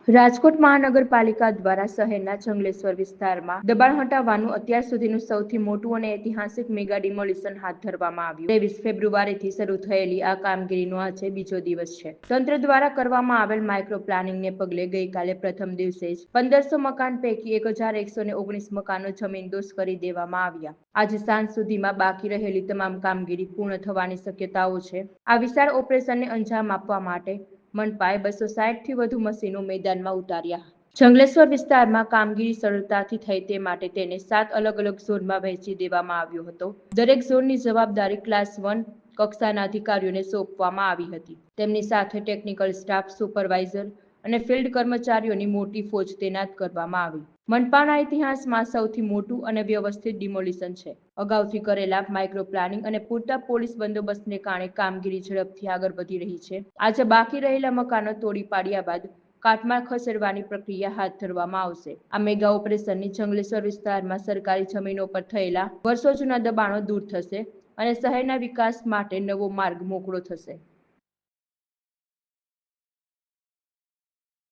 રાજકોટ મહાનગરપાલિકા દ્વારા શહેરના જંગલેશ્વર વિસ્તારમાં દબાણ હટાવવાનું અત્યાર સુધીનું સૌથી મોટું અને ઐતિહાસિક મેગા ડિમોલિશન હાથ ધરવામાં આવ્યું. 23 ફેબ્રુઆરીથી શરૂ થયેલી આ કામગીરીનો આજે બીજો દિવસ છે. તંત્ર દ્વારા કરવામાં આવેલ માઇક્રો પ્લાનિંગને પગલે ગઈકાલે પ્રથમ દિવસે જ 1500 મકાન પૈકી 1119 મકાનો જમીનદોસ્ત કરી દેવામાં આવ્યા. આજે સાંજ સુધીમાં બાકી રહેલી તમામ કામગીરી પૂર્ણ થવાની શક્યતાઓ છે. આ વિશાળ ઓપરેશનને અંજામ આપવા માટે મનપાએ 260 થી વધુ મશીનો મેદાનમાં ઉતાર્યા. જંગલેશ્વર વિસ્તારમાં કામગીરી સરળતાથી થાય તે માટે તેને 7 અલગ અલગ ઝોનમાં વહેંચી દેવામાં આવ્યો હતો. દરેક ઝોનની જવાબદારી ક્લાસ 1 કક્ષાના અધિકારીઓને સોંપવામાં આવી હતી. તેમની સાથે ટેકનિકલ સ્ટાફ, સુપરવાઇઝર અને ફિલ્ડ કર્મચારીઓની મોટી ફોજ તૈનાત કરવામાં આવી. મનપાના ઇતિહાસમાં સૌથી મોટું અને વ્યવસ્થિત ડિમોલિશન છે. અગાઉથી કરેલા માઇક્રો પ્લાનિંગ અને પૂરતા પોલીસ બંદોબસ્તને કારણે કામગીરી ઝડપથી આગળ વધી રહી છે. આજે બાકી રહેલા મકાનો તોડી પાડ્યા બાદ કાટમાળ ખસેડવાની પ્રક્રિયા હાથ ધરવામાં આવશે. આ મેગા ઓપરેશનની જંગલેશ્વર વિસ્તારમાં સરકારી જમીનો પર થયેલા વર્ષો જૂના દબાણો દૂર થશે અને શહેરના વિકાસ માટે નવો માર્ગ મોકળો થશે.